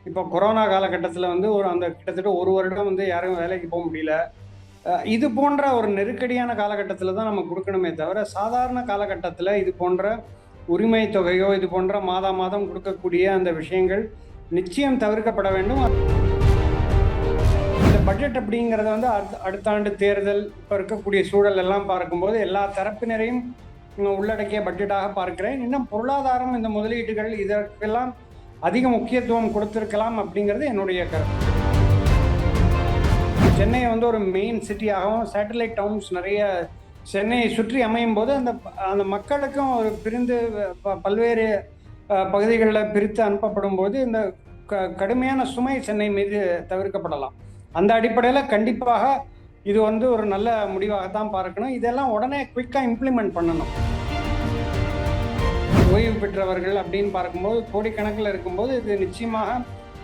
இப்போ கொரோனா காலகட்டத்தில் வந்து அந்த கிட்டத்தட்ட ஒரு வருடம் வந்து யாரும் வேலைக்கு போக முடியல. இது போன்ற ஒரு நெருக்கடியான காலகட்டத்தில் தான் நம்ம கொடுக்கணுமே தவிர, சாதாரண காலகட்டத்தில் இது போன்ற உரிமை தொகையோ, இது போன்ற மாதா மாதம் கொடுக்கக்கூடிய அந்த விஷயங்கள் நிச்சயம் தவிர்க்கப்பட வேண்டும். இந்த பட்ஜெட் அப்படிங்கிறத வந்து அடுத்த ஆண்டு தேர்தல், இப்போ இருக்கக்கூடிய சூழல் எல்லாம் பார்க்கும்போது எல்லா தரப்பினரையும் உள்ளடக்கிய பட்ஜெட்டாக பார்க்கிறேன். இன்னும் பொருளாதாரம், இந்த முதலீடுகள் இதற்கெல்லாம் அதிக முக்கியத்துவம் கொடுத்திருக்கலாம் அப்படிங்கிறது என்னுடைய கருத்து. சென்னையை வந்து ஒரு மெயின் சிட்டியாகவும், சேட்டலைட் டவுன்ஸ் நிறைய சென்னையை சுற்றி அமையும் போது அந்த அந்த மக்களுக்கும் ஒரு பிரிந்து பல்வேறு பகுதிகளில் பிரித்து அனுப்பப்படும் போது இந்த கடுமையான சுமை சென்னை மீது தவிர்க்கப்படலாம். அந்த அடிப்படையில் கண்டிப்பாக இது வந்து ஒரு நல்ல முடிவாகத்தான் பார்க்கணும். இதெல்லாம் உடனே குயிக்காக இம்ப்ளிமெண்ட் பண்ணணும். ஓய்வு பெற்றவர்கள் அப்படின்னு பார்க்கும்போது கோடிக்கணக்கில் இருக்கும்போது இது நிச்சயமாக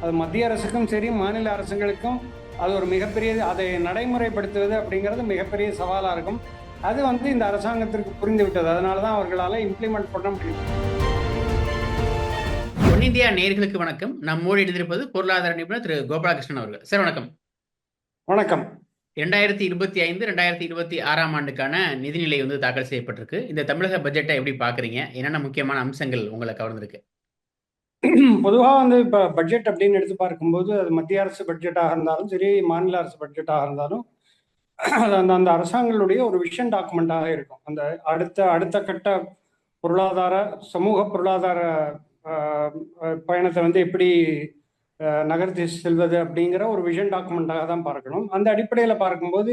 அது மத்திய அரசுக்கும் சரி, மாநில அரசுகளுக்கும் அது ஒரு மிகப்பெரிய, அதை நடைமுறைப்படுத்துவது அப்படிங்கிறது மிகப்பெரிய சவாலாக இருக்கும். அது வந்து இந்த அரசாங்கத்திற்கு புரிந்து விட்டது. அதனால தான் அவர்களால் இம்ப்ளிமெண்ட் பண்ண முடியும். ஒன்னிந்தியா நேயர்களுக்கு வணக்கம். நம்மோடு இணைந்திருப்பது பொருளாதார நிபுணர் திரு கோபாலகிருஷ்ணன் அவர்கள். சார் வணக்கம். வணக்கம். 2025, 2026 ஆண்டுக்கான நிதிநிலை வந்து தாக்கல் செய்யப்பட்டிருக்கு. இந்த தமிழக பட்ஜெட்டை எப்படி பாக்குறீங்க? என்னென்ன முக்கியமான அம்சங்கள் உங்களை கவர்ந்திருக்கு? பொதுவாக வந்து இப்போ பட்ஜெட் அப்படின்னு எடுத்து பார்க்கும்போது அது மத்திய அரசு பட்ஜெட்டாக இருந்தாலும் சரி, மாநில அரசு பட்ஜெட்டாக இருந்தாலும் அது அந்த அந்த அரசாங்கங்களுடைய ஒரு விஷன் டாக்குமெண்ட்டாக இருக்கும். அந்த அடுத்த கட்ட பொருளாதார, சமூக பொருளாதார பயணத்தை வந்து எப்படி நகர்த்தி செல்வது அப்படிங்கிற ஒரு விஷன் டாக்குமெண்ட்டாக தான் பார்க்கணும். அந்த அடிப்படையில் பார்க்கும்போது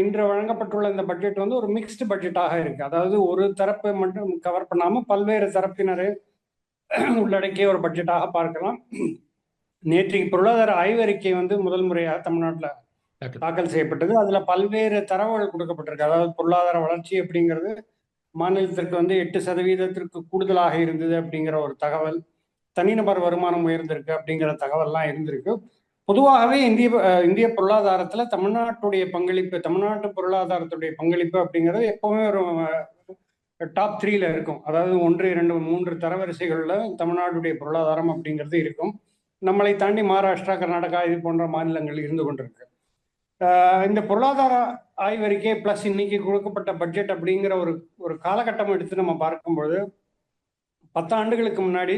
இன்று வழங்கப்பட்டுள்ள இந்த பட்ஜெட் வந்து ஒரு மிக்ஸ்டு பட்ஜெட்டாக இருக்கு. அதாவது ஒரு தரப்பை மட்டும் கவர் பண்ணாமல் பல்வேறு தரப்பினரை உள்ளடக்கிய ஒரு பட்ஜெட்டாக பார்க்கலாம். நேற்றைக்கு பொருளாதார ஆய்வறிக்கை வந்து முதல் முறையாக தமிழ்நாட்டில் தாக்கல் செய்யப்பட்டது. அதுல பல்வேறு தரவுகள் கொடுக்கப்பட்டிருக்கு. அதாவது பொருளாதார வளர்ச்சி அப்படிங்கிறது மாநிலத்திற்கு வந்து 8% கூடுதலாக இருந்தது அப்படிங்கிற ஒரு தகவல், தனிநபர் வருமானம் உயர்ந்திருக்கு அப்படிங்கிற தகவல்லாம் இருந்திருக்கு. பொதுவாகவே இந்திய பொருளாதாரத்துல தமிழ்நாட்டுடைய பங்களிப்பு, தமிழ்நாட்டு பொருளாதாரத்துடைய பங்களிப்பு அப்படிங்கிறது எப்பவுமே ஒரு டாப் 3ல இருக்கும். அதாவது 1, 2, 3 தரவரிசைகள்ல தமிழ்நாட்டுடைய பொருளாதாரம் அப்படிங்கிறது இருக்கும். நம்மளை தாண்டி மகாராஷ்டிரா, கர்நாடகா இது போன்ற மாநிலங்கள் இருந்து கொண்டிருக்கு. இந்த பொருளாதார ஆய்வறிக்கை பிளஸ் இன்னைக்கு கொடுக்கப்பட்ட பட்ஜெட் அப்படிங்கிற ஒரு காலகட்டம் எடுத்து நம்ம பார்க்கும்போது 10 ஆண்டுகளுக்கு முன்னாடி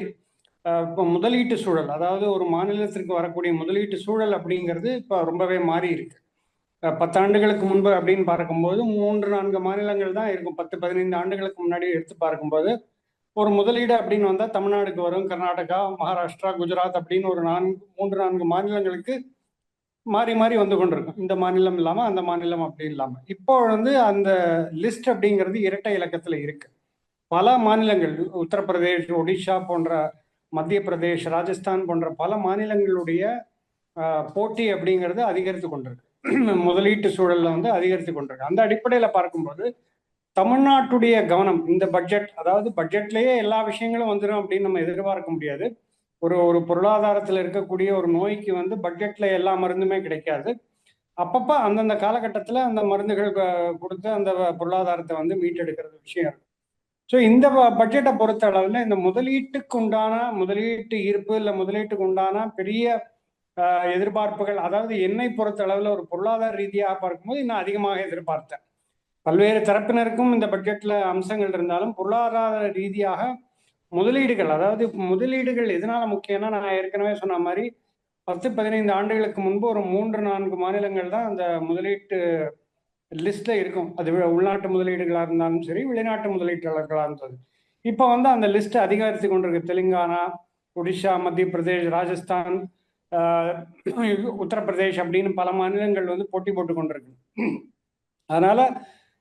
இப்போ முதலீட்டு சூழல், அதாவது ஒரு மாநிலத்திற்கு வரக்கூடிய முதலீட்டு சூழல் அப்படிங்கிறது இப்போ ரொம்பவே மாறி இருக்கு. 10 ஆண்டுகளுக்கு முன்பு அப்படின்னு பார்க்கும்போது 3-4 மாநிலங்கள் தான் இருக்கும். 10-15 ஆண்டுகளுக்கு முன்னாடி எடுத்து பார்க்கும்போது ஒரு முதலீடு அப்படின்னு வந்தால் தமிழ்நாடுக்கு வரும். கர்நாடகா, மகாராஷ்டிரா, குஜராத் அப்படின்னு ஒரு 3-4 மாநிலங்களுக்கு மாறி மாறி வந்து கொண்டிருக்கும். இந்த மாநிலம் இல்லாமல் அந்த மாநிலம் அப்படி இல்லாமல் இப்போ வந்து அந்த லிஸ்ட் அப்படிங்கிறது இரட்டை இலக்கத்தில் இருக்கு. பல மாநிலங்கள், உத்தரப்பிரதேஷ், ஒடிஷா போன்ற, மத்திய பிரதேஷ், ராஜஸ்தான் போன்ற பல மாநிலங்களுடைய போட்டி அப்படிங்கிறது அதிகரித்து கொண்டிருக்கு. முதலீட்டு சூழல்ல வந்து அதிகரித்து கொண்டிருக்கு. அந்த அடிப்படையில் பார்க்கும்போது தமிழ்நாட்டுடைய கவனம் இந்த பட்ஜெட், அதாவது பட்ஜெட்லயே எல்லா விஷயங்களும் வந்துடும் அப்படின்னு நம்ம எதிர்பார்க்க முடியாது. ஒரு பொருளாதாரத்தில் இருக்கக்கூடிய ஒரு நோய்க்கு வந்து பட்ஜெட்ல எல்லா மருந்துமே கிடைக்காது. அப்பப்ப அந்தந்த காலகட்டத்தில் அந்த மருந்துகள் கொடுத்து அந்த பொருளாதாரத்தை வந்து மீட்டெடுக்கிறது விஷயம் இருக்கு. ஸோ இந்த பட்ஜெட்டை பொறுத்த அளவில் இந்த முதலீட்டுக்கு உண்டான முதலீட்டு ஈர்ப்பு இல்லை முதலீட்டுக்கு உண்டான பெரிய எதிர்பார்ப்புகள், அதாவது என்னை பொறுத்த அளவில் ஒரு பொருளாதார ரீதியாக பார்க்கும்போது இன்னும் அதிகமாக எதிர்பார்த்தேன். பல்வேறு தரப்பினருக்கும் இந்த பட்ஜெட்ல அம்சங்கள் இருந்தாலும் பொருளாதார ரீதியாக முதலீடுகள், அதாவது முதலீடுகள் எதனால முக்கியம்னா, நான் ஏற்கனவே சொன்ன மாதிரி 10-15 ஆண்டுகளுக்கு முன்பு ஒரு 3-4 மாநிலங்கள் தான் அந்த முதலீட்டு லிஸ்ட்ல இருக்கும். அது உள்நாட்டு முதலீடுகளாக இருந்தாலும் சரி, வெளிநாட்டு முதலீட்டாளர்களாக இருந்தது. இப்போ வந்து அந்த லிஸ்ட் அதிகரித்து கொண்டிருக்கு. தெலுங்கானா, ஒடிஷா, மத்திய பிரதேஷ், ராஜஸ்தான், உத்தரப்பிரதேஷ் அப்படின்னு பல மாநிலங்கள் வந்து போட்டி போட்டு கொண்டிருக்கு. அதனால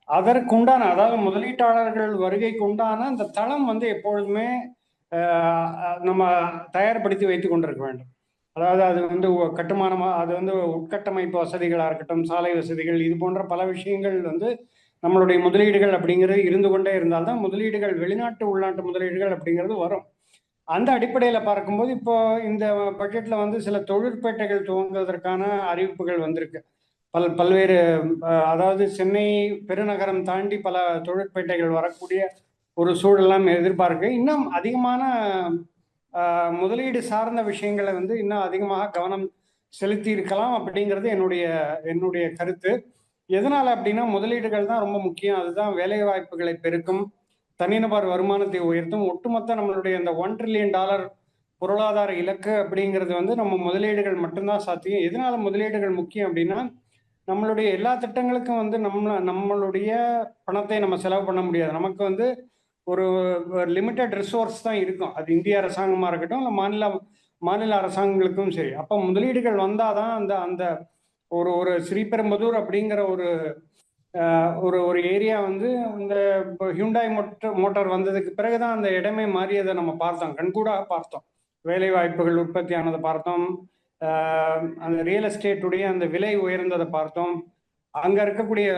அதற்குண்டான, அதாவது முதலீட்டாளர்கள் வருகைக்கு உண்டான அந்த தளம் வந்து எப்பொழுதுமே நம்ம தயார்படுத்தி வைத்து கொண்டிருக்க வேண்டும். அதாவது அது வந்து கட்டுமானமா, அது வந்து உட்கட்டமைப்பு வசதிகளாக இருக்கட்டும், சாலை வசதிகள், இது போன்ற பல விஷயங்கள் வந்து நம்மளுடைய முதலீடுகள் அப்படிங்கிறது இருந்து கொண்டே இருந்தால்தான் முதலீடுகள், வெளிநாட்டு உள்நாட்டு முதலீடுகள் அப்படிங்கிறது வரும். அந்த அடிப்படையில் பார்க்கும்போது இப்போ இந்த பட்ஜெட்ல வந்து சில தொழிற்பேட்டைகள் துவங்குவதற்கான அறிவிப்புகள் வந்திருக்கு. பல்வேறு, அதாவது சென்னை பெருநகரம் தாண்டி பல தொழிற்பேட்டைகள் வரக்கூடிய ஒரு சூழலாம் எதிர்பார்க்க. இன்னும் அதிகமான முதலீடு சார்ந்த விஷயங்களை வந்து இன்னும் அதிகமாக கவனம் செலுத்தி இருக்கலாம் அப்படிங்கிறது என்னுடைய கருத்து. எதனால அப்படின்னா முதலீடுகள் தான் ரொம்ப முக்கியம். அதுதான் வேலை வாய்ப்புகளை பெருக்கும், தனிநபர் வருமானத்தை உயர்த்தும். ஒட்டுமொத்த நம்மளுடைய இந்த $1 trillion பொருளாதார இலக்கு அப்படிங்கிறது வந்து நம்ம முதலீடுகள் மட்டும்தான் சாத்தியம். எதனால முதலீடுகள் முக்கியம் அப்படின்னா, நம்மளுடைய எல்லா திட்டங்களுக்கும் வந்து நம்மளுடைய பணத்தை நம்ம செலவு பண்ண முடியாது. நமக்கு வந்து ஒரு லிமிட்டட் ரிசோர்ஸ் தான் இருக்கும். அது இந்திய அரசாங்கமா இருக்கட்டும், இல்லை மாநில அரசாங்கங்களுக்கும் சரி. அப்போ முதலீடுகள் வந்தாதான் அந்த அந்த ஒரு ஒரு ஸ்ரீபெரும்புதூர் அப்படிங்கிற ஒரு ஒரு ஒரு ஏரியா வந்து இந்த ஹியூண்டாய் மோட்டார் வந்ததுக்கு பிறகுதான் அந்த இடமே மாறியதை நம்ம பார்த்தோம், கண்கூடாக பார்த்தோம். வேலை வாய்ப்புகள் உற்பத்தி ஆனதை பார்த்தோம், அந்த ரியல் எஸ்டேட்டுடைய அந்த விலை உயர்ந்ததை பார்த்தோம், அங்க இருக்கக்கூடிய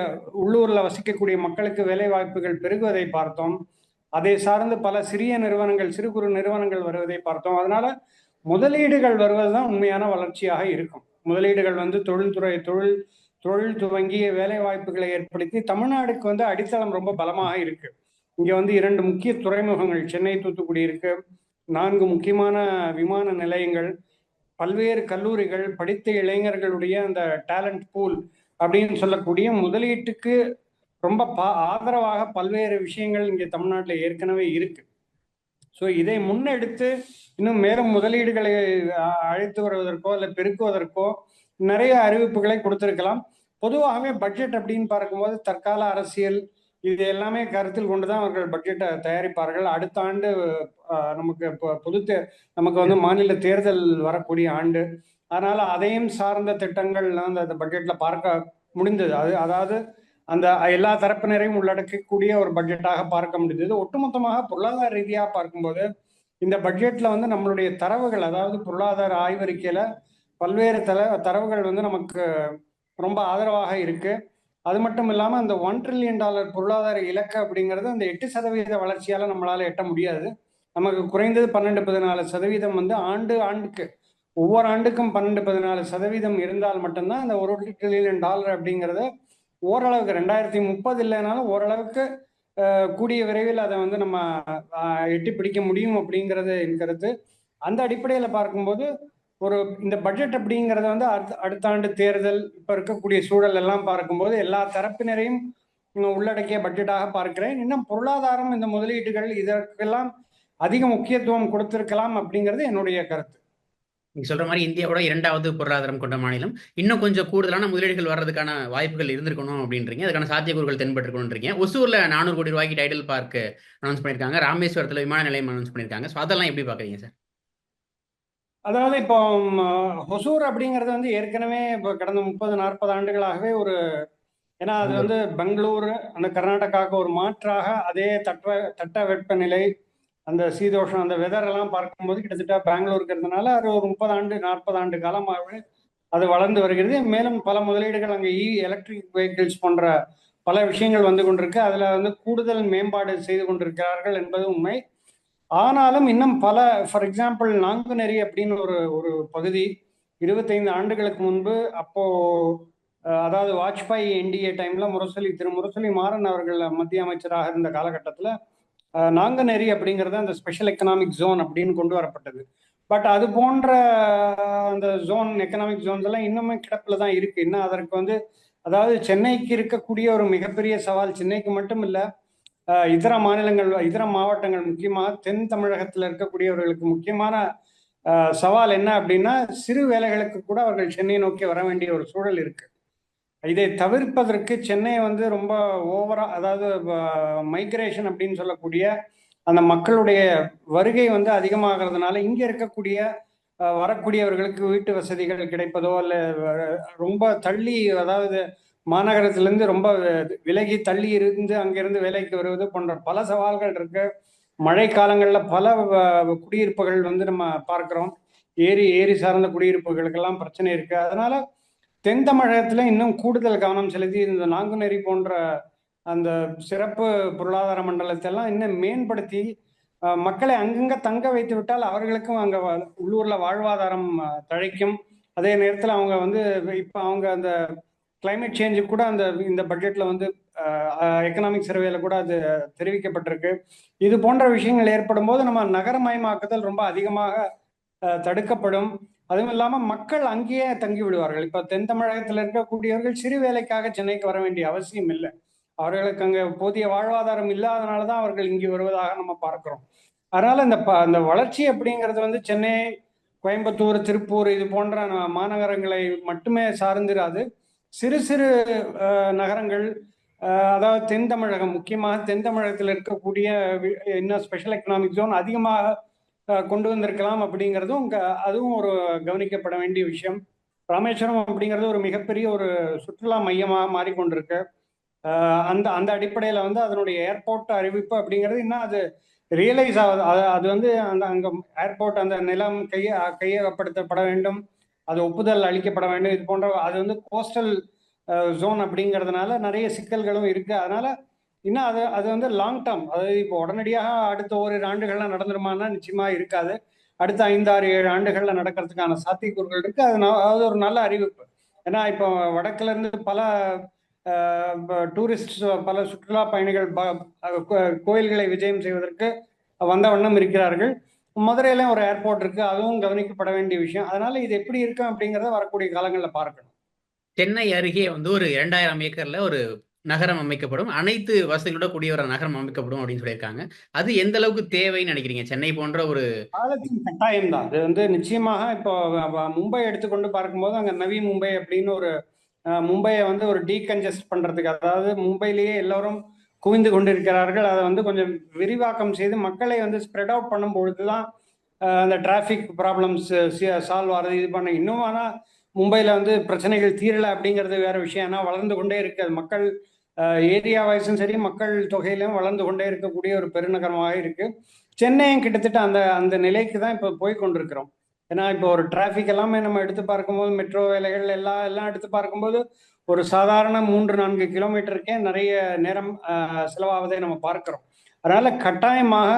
உள்ளூர்ல வசிக்கக்கூடிய மக்களுக்கு வேலை வாய்ப்புகள் பெருகுவதை பார்த்தோம். அதை சார்ந்து பல சிறிய நிறுவனங்கள், சிறு குறு நிறுவனங்கள் வருவதை பார்த்தோம். அதனால முதலீடுகள் வருவதுதான் உண்மையான வளர்ச்சியாக இருக்கும். முதலீடுகள் வந்து தொழில் துவங்கி வேலை வாய்ப்புகளை ஏற்படுத்தி தமிழ்நாடுக்கு வந்து அடித்தளம் ரொம்ப பலமாக இருக்கு. இங்க வந்து 2 முக்கிய துறைமுகங்கள், சென்னை தூத்துக்குடி இருக்கு, 4 முக்கியமான விமான நிலையங்கள், பல்வேறு கல்லூரிகள், படித்த இளைஞர்களுடைய அந்த டேலண்ட் பூல் அப்படின்னு சொல்லக்கூடிய முதலீட்டுக்கு ரொம்ப ஆதரவாக பல்வேறு விஷயங்கள் இங்கே தமிழ்நாட்டில் ஏற்கனவே இருக்கு. ஸோ இதை முன்னெடுத்து இன்னும் மேலும் முதலீடுகளை அழைத்து வருவதற்கோ இல்லை பெருக்குவதற்கோ நிறைய அறிவிப்புகளை கொடுத்திருக்கலாம். பொதுவாகவே பட்ஜெட் அப்படின்னு பார்க்கும்போது தற்கால அரசியல் இது எல்லாமே கருத்தில் கொண்டுதான் அவர்கள் பட்ஜெட்டை தயாரிப்பார்கள். அடுத்த ஆண்டு நமக்கு வந்து மாநில தேர்தல் வரக்கூடிய ஆண்டு. அதனால அதையும் சார்ந்த திட்டங்கள் அந்த பட்ஜெட்ல பார்க்க முடிந்தது. அதாவது அந்த எல்லா தரப்பினரையும் உள்ளடக்கக்கூடிய ஒரு பட்ஜெட்டாக பார்க்க முடிந்தது. ஒட்டுமொத்தமாக பொருளாதார ரீதியாக பார்க்கும்போது இந்த பட்ஜெட்ல வந்து நம்மளுடைய தரவுகள், அதாவது பொருளாதார ஆய்வறிக்கையில பல்வேறு தரவுகள் வந்து நமக்கு ரொம்ப ஆதரவாக இருக்கு. அது மட்டும் இல்லாம அந்த $1 trillion பொருளாதார இலக்கு அப்படிங்கிறது அந்த 8% வளர்ச்சியால நம்மளால எட்ட முடியாது. நமக்கு குறைந்தது 12-14% வந்து ஆண்டுக்கு ஒவ்வொரு ஆண்டுக்கும் 12-14% இருந்தால் மட்டும்தான் அந்த $1 trillion அப்படிங்கிறத ஓரளவுக்கு 2030 இல்லைனாலும் ஓரளவுக்கு கூடிய விரைவில் அதை வந்து நம்ம எட்டி பிடிக்க முடியும் அப்படிங்கிறது என் கருத்து. அந்த அடிப்படையில் பார்க்கும்போது இந்த பட்ஜெட் அப்படிங்கிறத வந்து அடுத்த ஆண்டு தேர்தல், இப்ப இருக்கக்கூடிய சூழல் எல்லாம் பார்க்கும்போது எல்லா தரப்பினரையும் உள்ளடக்கிய பட்ஜெட்டாக பார்க்கிறேன். இன்னும் பொருளாதாரம், இந்த முதலீடுகள் இதற்கெல்லாம் அதிக முக்கியத்துவம் கொடுத்திருக்கலாம் அப்படிங்கிறது என்னுடைய கருத்து. நீங்க சொல்ற மாதிரி இந்தியாவோட 2வது பொருளாதாரம் கொண்ட மாநிலம். இன்னும் கொஞ்சம் கூடுதலான முதலீடுகள் வர்றதுக்கான வாய்ப்புகள் இருந்திருக்கணும் அப்படின்றீங்க. அதுக்கான சாத்தியக்கூறுகள் தென்பட்டிருக்கணும்ன்றீங்க. ஒசூர்ல 400 கோடி ரூபாய்க்கு டைடல் பார்க் அனௌன்ஸ் பண்ணியிருக்காங்க. ராமேஸ்வரத்தில் விமான நிலையம் அனௌன்ஸ் பண்ணியிருக்காங்க. ஸோ அதெல்லாம் எப்படி பார்க்குறீங்க சார்? அதாவது இப்போ ஒசூர் அப்படிங்கிறது வந்து ஏற்கனவே இப்போ கடந்த 30-40 ஆண்டுகளாகவே ஏன்னா அது வந்து பெங்களூரு, அந்த கர்நாடகாவுக்கு ஒரு மாற்றாக அதே தட்ட வெப்பநிலை, அந்த சீதோஷம், அந்த வெதர் எல்லாம் பார்க்கும்போது கிட்டத்தட்ட பெங்களூர் இருக்கிறதுனால அது ஒரு 30-40 ஆண்டு காலமாகவே அது வளர்ந்து வருகிறது. மேலும் பல முதலீடுகள் அங்கே எலக்ட்ரிக் வெஹிக்கிள்ஸ் போன்ற பல விஷயங்கள் வந்து கொண்டிருக்கு. அதுல வந்து கூடுதல் மேம்பாடு செய்து கொண்டிருக்கிறார்கள் என்பது உண்மை. ஆனாலும் இன்னும் ஃபார் எக்ஸாம்பிள் நாங்குநேரி அப்படின்னு ஒரு பகுதி 25 ஆண்டுகளுக்கு முன்பு, அப்போ அதாவது வாஜ்பாய் என்டிஏ டைம்ல திரு முரசொலி மாறன் அவர்கள் மத்திய அமைச்சராக இருந்த காலகட்டத்தில் நாங்குநேரி அப்படிங்கிறது அந்த ஸ்பெஷல் எக்கனாமிக் ஜோன் அப்படின்னு கொண்டு வரப்பட்டது. பட் அது போன்ற அந்த எக்கனாமிக் ஜோன்ஸ் எல்லாம் இன்னுமே கிடப்பில் தான் இருக்கு. இன்னும் அதற்கு வந்து அதாவது சென்னைக்கு இருக்கக்கூடிய ஒரு மிகப்பெரிய சவால், சென்னைக்கு மட்டும் இல்லை, இதர மாவட்டங்கள், முக்கியமாக தென் தமிழகத்தில் இருக்கக்கூடியவர்களுக்கு முக்கியமான சவால் என்ன அப்படின்னா, சிறு வேலைகளுக்கு கூட அவர்கள் சென்னை நோக்கி வர வேண்டிய ஒரு சூழல் இருக்கு. இதை தவிர்ப்பதற்கு சென்னை வந்து ரொம்ப அதாவது மைக்ரேஷன் அப்படின்னு சொல்லக்கூடிய அந்த மக்களுடைய வருகை வந்து அதிகமாகிறதுனால இங்க இருக்கக்கூடிய வரக்கூடியவர்களுக்கு வீட்டு வசதிகள் கிடைப்பதோ இல்லை ரொம்ப தள்ளி, அதாவது மாநகரத்திலிருந்து ரொம்ப விலகி தள்ளி இருந்து அங்கிருந்து வேலைக்கு வருவது போன்ற பல சவால்கள் இருக்கு. மழை காலங்களில் பல குடியிருப்புகள் வந்து நம்ம பார்க்கிறோம். ஏரி சார்ந்த குடியிருப்புகளுக்கெல்லாம் பிரச்சனை இருக்கு. அதனால தென் தமிழகத்துல இன்னும் கூடுதல் கவனம் செலுத்தி இந்த நாங்குநேரி போன்ற அந்த சிறப்பு பொருளாதார மண்டலத்தை எல்லாம் இன்னும் மேம்படுத்தி மக்களை அங்கங்க தங்க வைத்து விட்டால் அவர்களுக்கும் அங்க உள்ளூர்ல வாழ்வாதாரம் தழைக்கும். அதே நேரத்தில் அவங்க வந்து இப்ப அவங்க அந்த கிளைமேட் சேஞ்சு கூட இந்த பட்ஜெட்ல வந்து எக்கனாமிக் சர்வேல கூட அது தெரிவிக்கப்பட்டிருக்கு. இது போன்ற விஷயங்கள் ஏற்படும் போது நம்ம நகரமயமாக்குதல் ரொம்ப அதிகமாக தடுக்கப்படும். அதுவும் இல்லாம மக்கள் அங்கேயே தங்கி விடுவார்கள். இப்ப தென் தமிழகத்தில் இருக்கக்கூடியவர்கள் சிறு வேலைக்காக சென்னைக்கு வர வேண்டிய அவசியம் இல்லை. அவர்களுக்கு அங்க போதிய வாழ்வாதாரம் இல்லாதனாலதான் அவர்கள் இங்கு வருவதாக நம்ம பார்க்கிறோம். அதனால இந்த வளர்ச்சி அப்படிங்கிறது வந்து சென்னை, கோயம்புத்தூர், திருப்பூர் இது போன்ற மாநகரங்களை மட்டுமே சார்ந்திராது. சிறு சிறு நகரங்கள், அதாவது தென் தமிழகம், முக்கியமாக தென் தமிழகத்தில் இருக்கக்கூடிய இன்னும் ஸ்பெஷல் எக்கனாமிக் ஜோன் அதிகமாக கொண்டு வந்திருக்கலாம் அப்படிங்கிறதும் அதுவும் ஒரு கவனிக்கப்பட வேண்டிய விஷயம். ராமேஸ்வரம் அப்படிங்கிறது ஒரு மிகப்பெரிய ஒரு சுற்றுலா மையமாக மாறிக்கொண்டிருக்கு. அந்த அந்த அடிப்படையில் வந்து அதனுடைய ஏர்போர்ட் அறிவிப்பு அப்படிங்கிறது இன்னும் அது ரியலைஸ் ஆகுது. அது வந்து அங்கே ஏர்போர்ட் அந்த நிலம் கையகப்படுத்தப்பட வேண்டும், அது ஒப்புதல் அளிக்கப்பட வேண்டும். இது போன்ற அது வந்து கோஸ்டல் ஜோன் அப்படிங்கிறதுனால நிறைய சிக்கல்களும் இருக்கு. அதனால இன்னும் அது வந்து லாங் டேர்ம், அதாவது இப்போ உடனடியாக அடுத்த ஓரிரு ஆண்டுகள்லாம் நடந்துருமானா நிச்சயமா இருக்காது. அடுத்த 5, 6, 7 ஆண்டுகள்ல நடக்கிறதுக்கான சாத்தியக்கூறுகள் இருக்கு. அது ஒரு நல்ல அறிவிப்பு. ஏன்னா இப்போ வடக்குல இருந்து பல டூரிஸ்ட், பல சுற்றுலா பயணிகள் கோயில்களை விஜயம் செய்வதற்கு வந்த வண்ணம் இருக்கிறார்கள். மதுரையில ஒரு ஏர்போர்ட் இருக்கு, அதுவும் கவனிக்கப்பட வேண்டிய விஷயம். அதனால இது எப்படி இருக்கும் அப்படிங்கிறத வரக்கூடிய காலங்களில் பார்க்கணும். சென்னை அருகே வந்து ஒரு 2000 ஏக்கர்ல ஒரு நகரம் அமைக்கப்படும், அனைத்து வசதிகளோட கூடிய ஒரு நகரம் அமைக்கப்படும் அப்படின்னு சொல்லியிருக்காங்க. அது எந்த அளவுக்கு தேவைன்னு நினைக்கிறீங்க? சென்னை போன்ற ஒரு காலத்தின் கட்டாயம் தான் அது வந்து நிச்சயமாக. இப்போ மும்பை எடுத்துக்கொண்டு பார்க்கும்போது அங்க நவி மும்பை அப்படின்னு ஒரு மும்பையை வந்து ஒரு டீகன்ஜஸ்ட் பண்றதுக்கு, அதாவது மும்பையிலேயே எல்லாரும் குவிந்து கொண்டிருக்கிறார்கள், அதை வந்து கொஞ்சம் விரிவாக்கம் செய்து மக்களை வந்து ஸ்ப்ரெட் அவுட் பண்ணும் பொழுதுதான் அந்த டிராஃபிக் ப்ராப்ளம்ஸ் சால்வ் ஆகிறது. இது பண்ண இன்னும் ஆனால் மும்பையில் வந்து பிரச்சனைகள் தீரலை அப்படிங்கிறது வேற விஷயம். ஏன்னா வளர்ந்து கொண்டே இருக்கு அது. மக்கள் ஏரியா வைஸும் சரி, மக்கள் தொகையிலும் வளர்ந்து கொண்டே இருக்கக்கூடிய ஒரு பெருநகரமாக இருக்கு. சென்னையும் கிட்டத்தட்ட அந்த அந்த நிலைக்கு தான் இப்போ போய் கொண்டிருக்கிறோம். ஏன்னா இப்போ ஒரு டிராஃபிக் எல்லாமே நம்ம எடுத்து பார்க்கும்போது, மெட்ரோ வேலைகள் எல்லாம் எடுத்து பார்க்கும்போது ஒரு சாதாரண 3-4 கிலோமீட்டருக்கே நிறைய நேரம் செலவாவதை நம்ம பார்க்கிறோம். அதனால கட்டாயமாக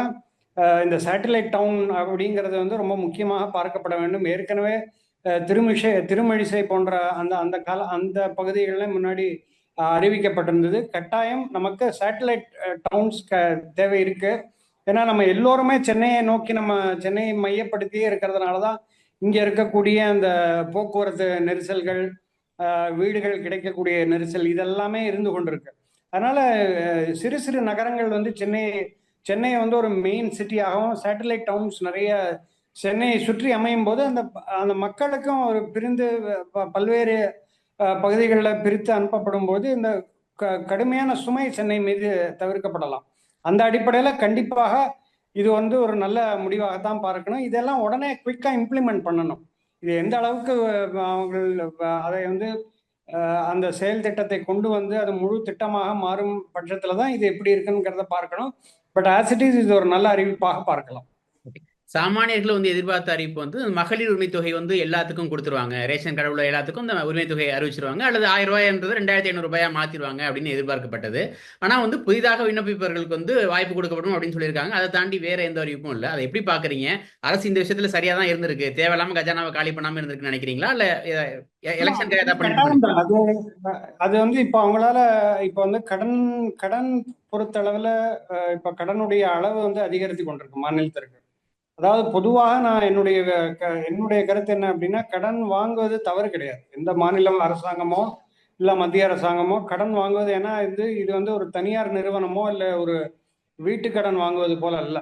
இந்த சேட்டலைட் டவுன் அப்படிங்கிறது வந்து ரொம்ப முக்கியமாக பார்க்கப்பட வேண்டும். ஏற்கனவே திருமழிசை போன்ற அந்த அந்த பகுதிகளில் முன்னாடி அறிவிக்கப்பட்டிருந்தது. கட்டாயம் நமக்கு சேட்டலைட் டவுன்ஸ் தேவை இருக்கு. ஏன்னா நம்ம எல்லோருமே சென்னையை நோக்கி, நம்ம சென்னையை மையப்படுத்தியே இருக்கிறதுனால தான் இங்கே இருக்கக்கூடிய அந்த போக்குவரத்து நெரிசல்கள், வீடுகள் கிடைக்கக்கூடிய நெரிசல் இதெல்லாமே இருந்து கொண்டிருக்கு. அதனால சிறு சிறு நகரங்கள் வந்து சென்னையை வந்து ஒரு மெயின் சிட்டியாகவும், சேட்டலைட் டவுன்ஸ் நிறைய சென்னையை சுற்றி அமையும் போது அந்த அந்த மக்களுக்கும் ஒரு பிரிந்து பல்வேறு பகுதிகளில் பிரித்து அனுப்பப்படும் போது இந்த கடுமையான சுமை சென்னை மீது தவிர்க்கப்படலாம். அந்த அடிப்படையில் கண்டிப்பாக இது வந்து ஒரு நல்ல முடிவாகத்தான் பார்க்கணும். இதெல்லாம் உடனே குயிக்கா இம்ப்ளிமெண்ட் பண்ணணும். இது எந்த அளவுக்கு அவர்கள் அதை வந்து அந்த செயல் திட்டத்தை கொண்டு வந்து அது முழு திட்டமாக மாறும் பட்சத்துல தான் இது எப்படி இருக்குங்கிறத பார்க்கணும். பட் ஆஸ் இட் இஸ் இது ஒரு நல்ல அறிவிப்பாக பார்க்கலாம். சாமானியர்கள் வந்து எதிர்பார்த்த அறிவிப்பு வந்து மகளிர் உரிமை தொகை வந்து எல்லாத்துக்கும் கொடுத்துருவாங்க, ரேஷன் கடை உள்ள எல்லாத்துக்கும் இந்த உரிமை தொகையை அறிவிச்சிருவாங்க, அல்லது 1000 ரூபாய்ன்றது 2500 ரூபாயா மாத்திருவாங்க அப்படின்னு எதிர்பார்க்கப்பட்டது. ஆனா வந்து புதிதாக விண்ணப்பிப்பவர்களுக்கு வந்து வாய்ப்பு கொடுக்கப்படும் அப்படின்னு சொல்லியிருக்காங்க. அதை தாண்டி வேற எந்த அறிவிப்பும் இல்லை. அதை எப்படி பாக்குறீங்க? அரசு இந்த விஷயத்துல சரியா தான் இருந்திருக்கு, தேவையில்லாம கஜானாவை காலி பண்ணாம இருந்திருக்குன்னு நினைக்கிறீங்களா, இல்ல எலெக்ஷனுக்கு ஏதாவது பண்ணிட்டு? அது வந்து இப்போ அவங்களால இப்போ வந்து கடன் பொறுத்தளவுல இப்ப கடனுடைய அளவு வந்து அதிகரித்து கொண்டிருக்கு மாநிலத்திற்கு. அதாவது பொதுவாக நான் என்னுடைய கருத்து என்ன அப்படின்னா, கடன் வாங்குவது தவறு கிடையாது. எந்த மாநிலம் அரசாங்கமோ இல்ல மத்திய அரசாங்கமோ கடன் வாங்குவது, ஏன்னா இது வந்து ஒரு தனியார் நிறுவனமோ இல்ல ஒரு வீட்டு கடன் வாங்குவது போல அல்ல.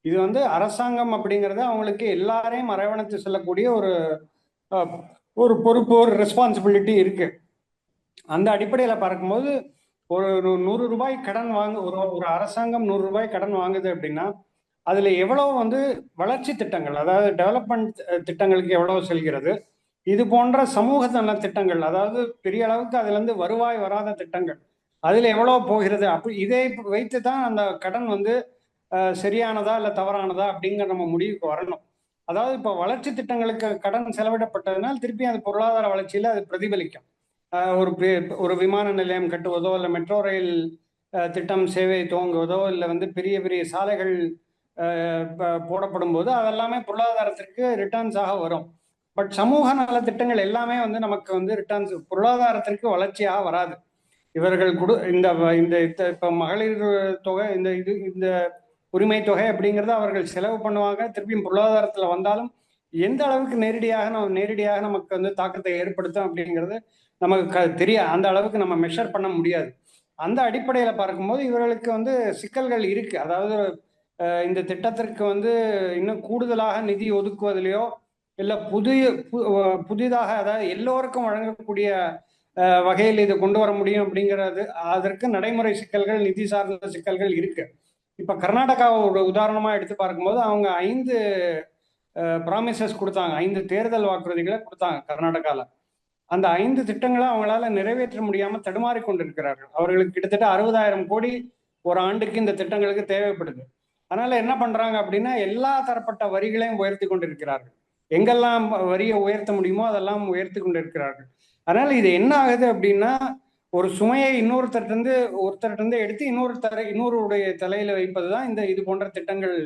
இது வந்து அரசாங்கம் அப்படிங்கிறது அவங்களுக்கு எல்லாரையும் அரவணைத்து செல்லக்கூடிய ஒரு பொறுப்பு, ஒரு ரெஸ்பான்சிபிலிட்டி இருக்கு. அந்த அடிப்படையில் பார்க்கும்போது ஒரு 100 ரூபாய் கடன் ஒரு அரசாங்கம் 100 ரூபாய் கடன் வாங்குது அப்படின்னா அதுல எவ்வளவு வந்து வளர்ச்சி திட்டங்கள், அதாவது டெவலப்மெண்ட் திட்டங்களுக்கு எவ்வளவு செல்கிறது, இது போன்ற சமூக நல திட்டங்கள், அதாவது பெரிய அளவுக்கு அதுல இருந்து வருவாய் வராத திட்டங்கள் அதுல எவ்வளவு போகிறது, அப்படி இதை வைத்து தான் அந்த கடன் வந்து சரியானதா இல்ல தவறானதா அப்படிங்கிற நம்ம முடிவுக்கு வரணும். அதாவது இப்போ வளர்ச்சி திட்டங்களுக்கு கடன் செலவிடப்பட்டதுனால் திருப்பி அந்த பொருளாதார வளர்ச்சியில அது பிரதிபலிக்கும். ஒரு விமான நிலையம் கட்டுவதோ இல்லை மெட்ரோ ரயில் திட்டம் சேவை துவங்குவதோ இல்லை வந்து பெரிய பெரிய சாலைகள் போடப்படும் போது அதெல்லாமே பொருளாதாரத்திற்கு ரிட்டர்ன்ஸாக வரும். பட் சமூக நல திட்டங்கள் எல்லாமே வந்து நமக்கு வந்து ரிட்டர்ன்ஸ், பொருளாதாரத்திற்கு வளர்ச்சியாக வராது. இவர்கள் இந்த இந்த இப்ப மகளிர் தொகை இந்த உரிமை தொகை அப்படிங்கறத அவர்கள் செலவு பண்ணுவாங்க. திருப்பியும் பொருளாதாரத்துல வந்தாலும் எந்த அளவுக்கு நேரடியாக நமக்கு வந்து தாக்கத்தை ஏற்படுத்தும் அப்படிங்கிறது நமக்கு தெரியாது. அந்த அளவுக்கு நம்ம மெஷர் பண்ண முடியாது. அந்த அடிப்படையில பார்க்கும்போது இவர்களுக்கு வந்து சிக்கல்கள் இருக்கு. அதாவது இந்த திட்டத்திற்கு வந்து இன்னும் கூடுதலாக நிதி ஒதுக்குவதிலையோ இல்ல புதிதாக அதாவது எல்லோருக்கும் வழங்கக்கூடிய வகையில் இதை கொண்டு வர முடியும் அப்படிங்கிறது, அதற்கு நடைமுறை சிக்கல்கள், நிதி சார்ந்த சிக்கல்கள் இருக்கு. இப்ப கர்நாடகாவை ஒரு உதாரணமா எடுத்து பார்க்கும்போது அவங்க 5 ப்ராமிசஸ் கொடுத்தாங்க, 5 தேர்தல் வாக்குறுதிகளை கொடுத்தாங்க கர்நாடகால. அந்த 5 திட்டங்களை அவங்களால நிறைவேற்ற முடியாம தடுமாறி கொண்டிருக்கிறார்கள். அவர்களுக்கு கிட்டத்தட்ட 60,000 கோடி ஒரு ஆண்டுக்கு இந்த திட்டங்களுக்கு தேவைப்படுது. அதனால என்ன பண்றாங்க அப்படின்னா எல்லா தரப்பட்ட வரிகளையும் உயர்த்தி கொண்டிருக்கிறார்கள். எங்கெல்லாம் வரியை உயர்த்த முடியுமோ அதெல்லாம் உயர்த்தி கொண்டிருக்கிறார்கள். அதனால இது என்ன ஆகுது அப்படின்னா ஒரு சுமையை ஒருத்தர்கிட்ட எடுத்து இன்னொருடைய தலையில வைப்பதுதான் இது போன்ற திட்டங்கள்